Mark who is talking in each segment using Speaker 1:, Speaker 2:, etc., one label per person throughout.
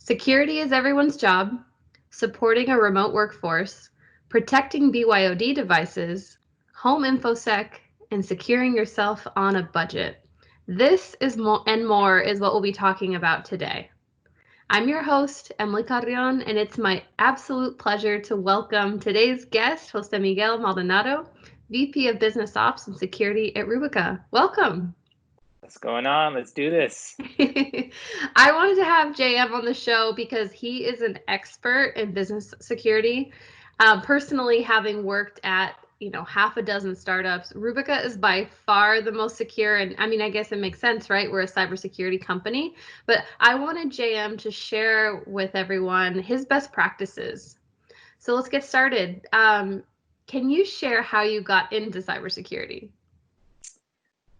Speaker 1: Security is everyone's job, supporting a remote workforce, protecting BYOD devices, home infosec, and securing yourself on a budget. This is more and more is what we'll be talking about today. I'm your host, Emily Carrion, and it's my absolute pleasure to welcome today's guest, Jose-Miguel Maldonado, VP of Business Ops and Security at Rubica. Welcome.
Speaker 2: What's going on? Let's do this.
Speaker 1: I wanted to have JM on the show because he is an expert in business security. Personally, having worked at half a dozen startups, Rubica is by far the most secure. And I mean, I guess it makes sense, right? We're a cybersecurity company. But I wanted JM to share with everyone his best practices. So let's get started. Can you share how you got into cybersecurity?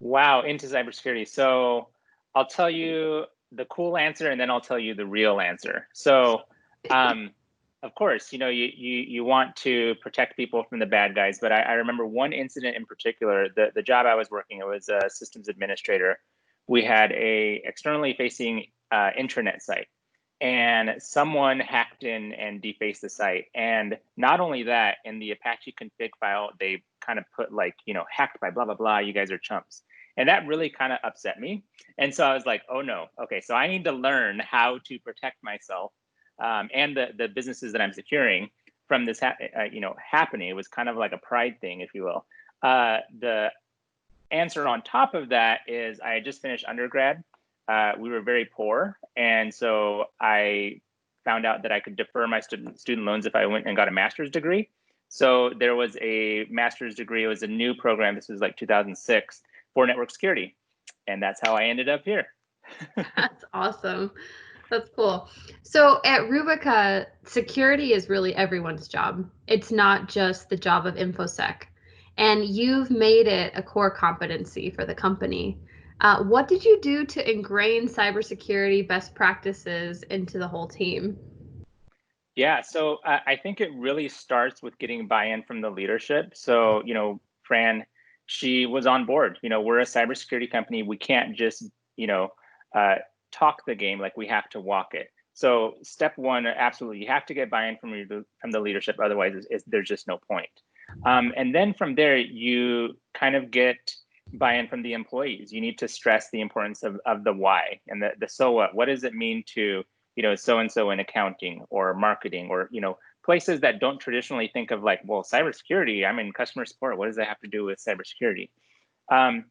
Speaker 2: Wow, into cybersecurity. So I'll tell you the cool answer, and then I'll tell you the real answer. So, of course, you want to protect people from the bad guys. But I remember one incident in particular. The job I was working, it was a systems administrator. We had a externally facing intranet site, and someone hacked in and defaced the site. And not only that, in the Apache config file, they kind of put like, hacked by blah, blah, blah, you guys are chumps. And that really kind of upset me. And so I was like, oh no, okay, so I need to learn how to protect myself and the businesses that I'm securing from this happening. It was kind of like a pride thing, if you will. The answer on top of that is I just finished undergrad. We were very poor. And so I found out that I could defer my student loans if I went and got a master's degree. So there was a master's degree. It was a new program. This was like 2006 for network security. And that's how I ended up here.
Speaker 1: That's awesome. That's cool. So at Rubica, security is really everyone's job. It's not just the job of InfoSec. And you've made it a core competency for the company. What did you do to ingrain cybersecurity best practices into the whole team?
Speaker 2: Yeah, so I think it really starts with getting buy-in from the leadership. So, Fran, she was on board. We're a cybersecurity company. We can't just, talk the game, like we have to walk it. So step one, absolutely, you have to get buy-in from the leadership. Otherwise, there's just no point. And then from there, you kind of get buy-in from the employees. You need to stress the importance of the why and the so what. What does it mean to, so-and-so in accounting or marketing or, places that don't traditionally think of like, well, cybersecurity, I'm in customer support. What does that have to do with cybersecurity? And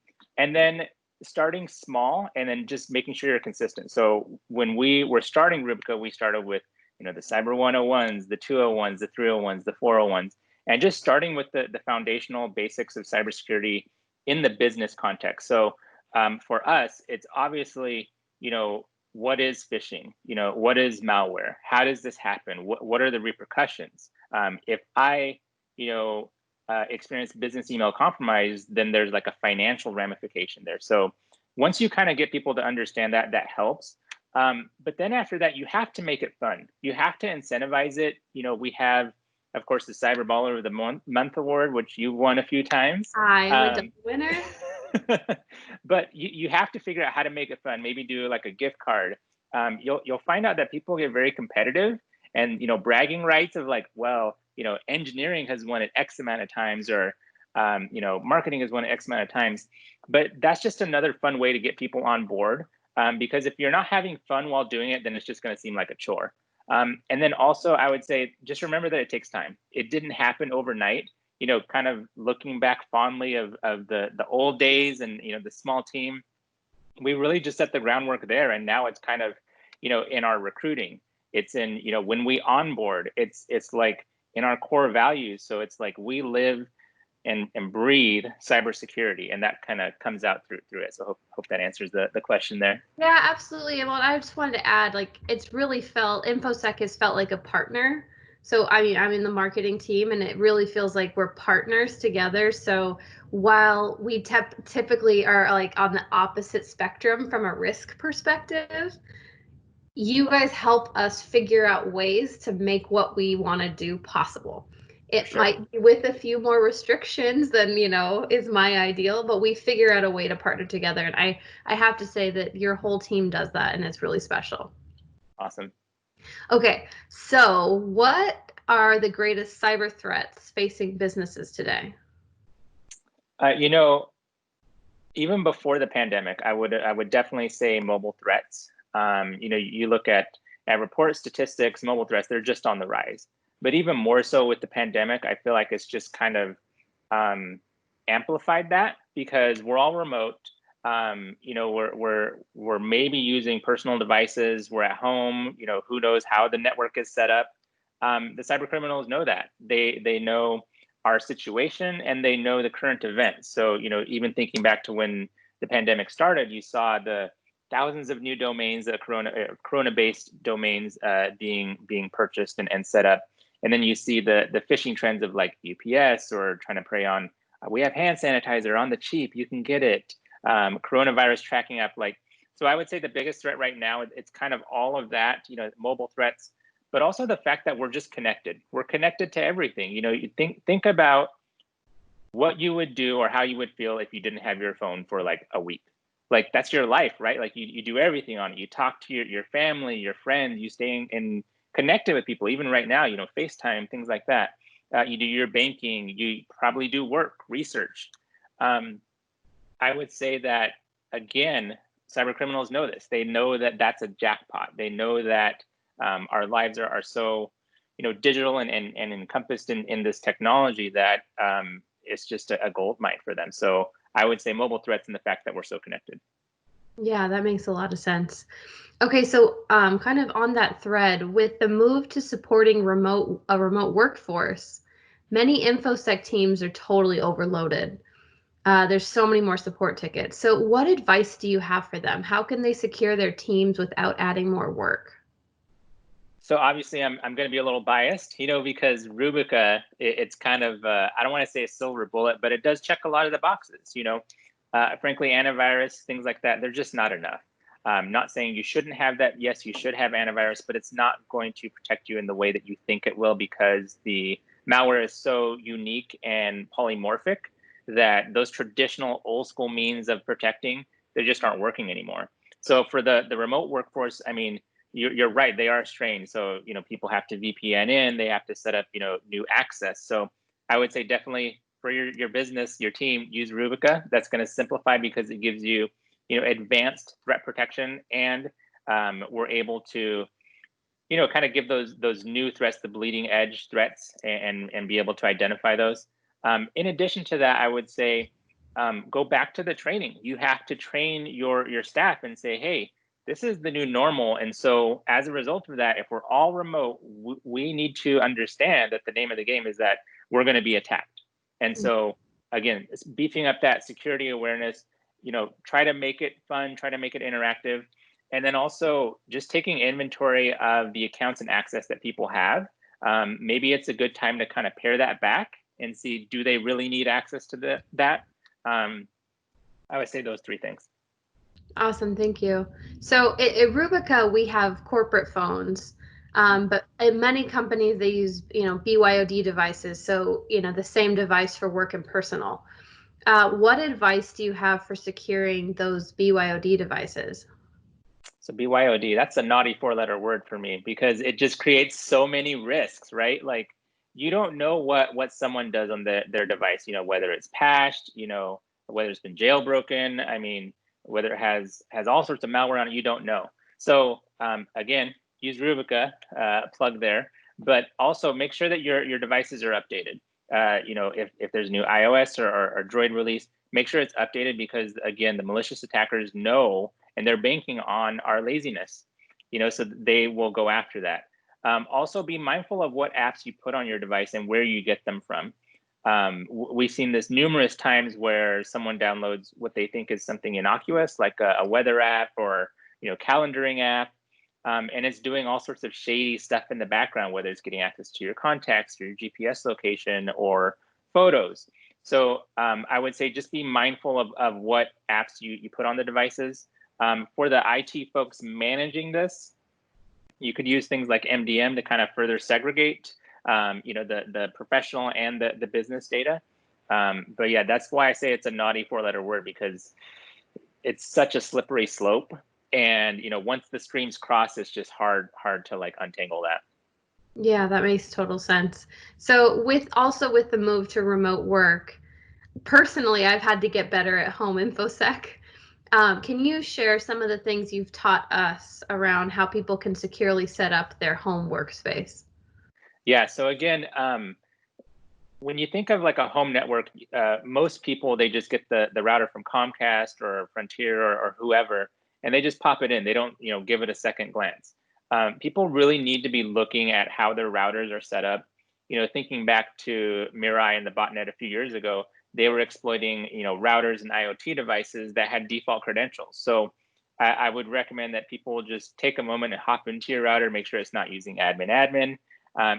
Speaker 2: then starting small and then just making sure you're consistent. So when we were starting Rubica, we started with, the Cyber 101s, the 201s, the 301s, the 401s, and just starting with the foundational basics of cybersecurity in the business context. So for us, it's obviously, what is phishing? What is malware? How does this happen? What are the repercussions? If I, experience business email compromise, then there's like a financial ramification there. So once you kind of get people to understand that, that helps. But then after that, you have to make it fun. You have to incentivize it. We have, of course, the Cyber Baller of the Month award, which you won a few times.
Speaker 1: I'm a winner.
Speaker 2: But you have to figure out how to make it fun. Maybe do like a gift card. You'll find out that people get very competitive and, bragging rights of like, well, engineering has won it X amount of times or, marketing has won it X amount of times. But that's just another fun way to get people on board. Because if you're not having fun while doing it, then it's just going to seem like a chore. And then also, I would say, just remember that it takes time. It didn't happen overnight. Kind of looking back fondly of the old days and, the small team, we really just set the groundwork there. And now it's kind of, in our recruiting, it's in, when we onboard, it's like in our core values. So it's like we live and breathe cybersecurity, and that kind of comes out through it. So hope that answers the question there.
Speaker 1: Yeah, absolutely. Well, I just wanted to add, like, it's really InfoSec has felt like a partner. So, I mean, I'm in the marketing team, and it really feels like we're partners together. So while we typically are like on the opposite spectrum from a risk perspective, you guys help us figure out ways to make what we want to do possible. It might be with a few more restrictions than, is my ideal, but we figure out a way to partner together. And I have to say that your whole team does that, and it's really special.
Speaker 2: Awesome.
Speaker 1: Okay, so what are the greatest cyber threats facing businesses today?
Speaker 2: You know, even before the pandemic, I would definitely say mobile threats. You know, you look at report statistics, mobile threats, they're just on the rise. But even more so with the pandemic, I feel like it's just kind of um, amplified that because we're all remote. You know, we're maybe using personal devices. We're at home. You know, who knows how the network is set up. The cyber criminals know that. They know our situation and they know the current events. So, you know, even thinking back to when the pandemic started, you saw the thousands of new domains, the corona-based domains being purchased and set up. And then you see the phishing trends of like UPS or trying to prey on, we have hand sanitizer on the cheap, you can get it. Coronavirus tracking app, like, so I would say the biggest threat right now, it's kind of all of that, you know, mobile threats, but also the fact that we're just connected. We're connected to everything. You know, you think about what you would do or how you would feel if you didn't have your phone for like a week. Like that's your life, right? Like you do everything on it. You talk to your family, your friends, you stay in connected with people, even right now, you know, FaceTime, things like that. You do your banking, you probably do work, research. Um, I would say that again, cyber criminals know this. They know that that's a jackpot. They know that our lives are so, you know, digital and encompassed in this technology that it's just a gold mine for them. So I would say mobile threats and the fact that we're so connected.
Speaker 1: Yeah, that makes a lot of sense. Okay, so kind of on that thread, with the move to supporting a remote workforce, many InfoSec teams are totally overloaded. There's so many more support tickets. So what advice do you have for them? How can they secure their teams without adding more work?
Speaker 2: So obviously, I'm going to be a little biased, you know, because Rubica, it's kind of I don't want to say a silver bullet, but it does check a lot of the boxes. You know, frankly, antivirus, things like that, they're just not enough. I'm not saying you shouldn't have that. Yes, you should have antivirus, but it's not going to protect you in the way that you think it will because the malware is so unique and polymorphic that those traditional old school means of protecting, they just aren't working anymore. So for the remote workforce, I mean, you're right, they are strained. So, you know, people have to VPN in, they have to set up, you know, new access. So I would say definitely for your business, your team, use Rubica. That's going to simplify because it gives you, you know, advanced threat protection, and we're able to, you know, kind of give those new threats, the bleeding edge threats, and be able to identify those. In addition to that, I would say go back to the training. You have to train your staff and say, hey, this is the new normal. And so as a result of that, if we're all remote, we need to understand that the name of the game is that we're going to be attacked. And so again, it's beefing up that security awareness, you know, try to make it fun, try to make it interactive. And then also just taking inventory of the accounts and access that people have. Maybe it's a good time to kind of pare that back and see, do they really need access to that? I would say those three things.
Speaker 1: Awesome, thank you. So at Rubica, we have corporate phones, but in many companies they use, BYOD devices. So, the same device for work and personal. What advice do you have for securing those BYOD devices?
Speaker 2: So BYOD, that's a naughty four-letter word for me because it just creates so many risks, right? Like you don't know what someone does on their device, you know, whether it's patched, you know, whether it's been jailbroken. I mean, whether it has all sorts of malware on it, you don't know. So again, use Rubica, plug there, but also make sure that your devices are updated. You know, if there's new iOS or Droid release, make sure it's updated because again, the malicious attackers know and they're banking on our laziness, you know, so they will go after that. Also, be mindful of what apps you put on your device and where you get them from. We've seen this numerous times where someone downloads what they think is something innocuous, like a weather app or calendaring app, and it's doing all sorts of shady stuff in the background, whether it's getting access to your contacts, your GPS location, or photos. So I would say just be mindful of what apps you put on the devices. For the IT folks managing this, you could use things like MDM to kind of further segregate, the professional and the business data. But yeah, that's why I say it's a naughty four-letter word because it's such a slippery slope. And once the streams cross, it's just hard to like untangle that.
Speaker 1: Yeah, that makes total sense. So with the move to remote work, personally, I've had to get better at home infosec. Can you share some of the things you've taught us around how people can securely set up their home workspace?
Speaker 2: Yeah. So again, when you think of like a home network, most people, they just get the router from Comcast or Frontier or whoever, and they just pop it in. They don't give it a second glance. People really need to be looking at how their routers are set up. Thinking back to Mirai and the botnet a few years ago, they were exploiting routers and IoT devices that had default credentials. So I would recommend that people just take a moment and hop into your router, make sure it's not using admin.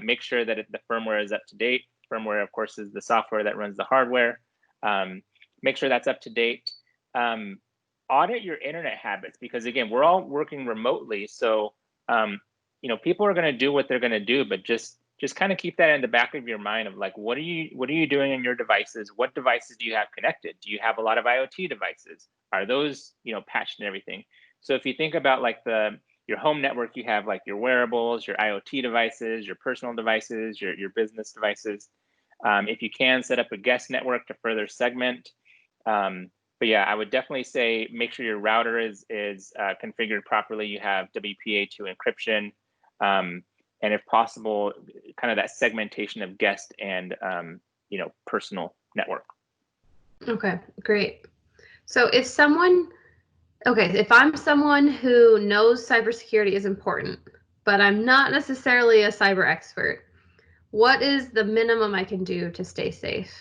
Speaker 2: Make sure that the firmware is up to date. Firmware, of course, is the software that runs the hardware. Make sure that's up to date. Audit your internet habits, because again, we're all working remotely. So, people are going to do what they're going to do, but just kind of keep that in the back of your mind of like, what are you doing in your devices? What devices do you have connected? Do you have a lot of IoT devices? Are those, patched and everything? So if you think about like your home network, you have like your wearables, your IoT devices, your personal devices, your business devices. If you can, set up a guest network to further segment. But yeah, I would definitely say make sure your router is configured properly. You have WPA2 encryption, and if possible, kind of that segmentation of guest and personal network.
Speaker 1: Okay, great. So if I'm someone who knows cybersecurity is important, but I'm not necessarily a cyber expert, what is the minimum I can do to stay safe?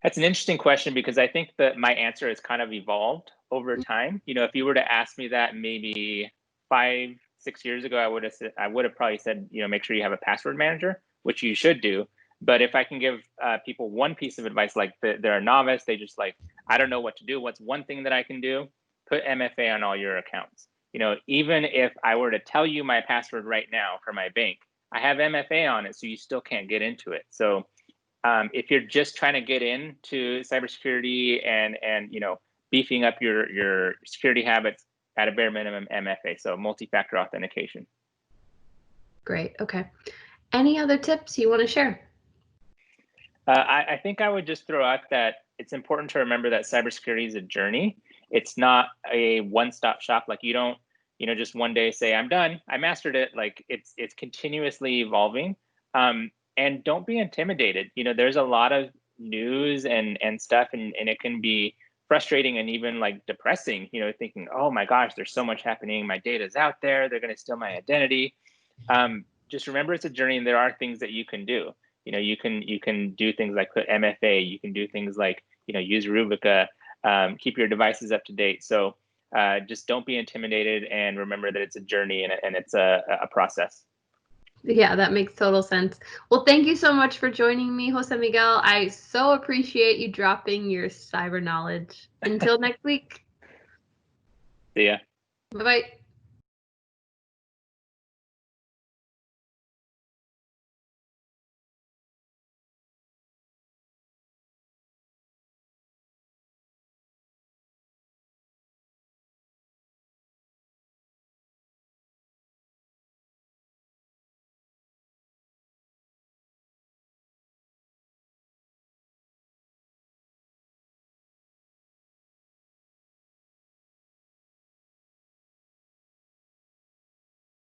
Speaker 2: That's an interesting question, because I think that my answer has kind of evolved over time. If you were to ask me that maybe 5-6 years ago, I would have probably said, make sure you have a password manager, which you should do. But if I can give people one piece of advice, like they're a novice, they just like, I don't know what to do. What's one thing that I can do? Put MFA on all your accounts. Even if I were to tell you my password right now for my bank, I have MFA on it, so you still can't get into it. So if you're just trying to get into cybersecurity and beefing up your security habits, at a bare minimum, MFA, so multi-factor authentication.
Speaker 1: Great. Okay. Any other tips you want to share?
Speaker 2: I think I would just throw out that it's important to remember that cybersecurity is a journey. It's not a one-stop shop. Like you don't, just one day say, I'm done, I mastered it. Like it's continuously evolving. And don't be intimidated. There's a lot of news and stuff, and it can be frustrating and even like depressing, thinking, oh my gosh, there's so much happening. My data's out there. They're going to steal my identity. Just remember it's a journey, and there are things that you can do. You can do things like put MFA. You can do things like, use Rubica, keep your devices up to date. So just don't be intimidated, and remember that it's a journey and it's a process.
Speaker 1: Yeah, that makes total sense. Well, thank you so much for joining me, Jose-Miguel. I so appreciate you dropping your cyber knowledge. Until next week.
Speaker 2: See ya.
Speaker 1: Bye-bye.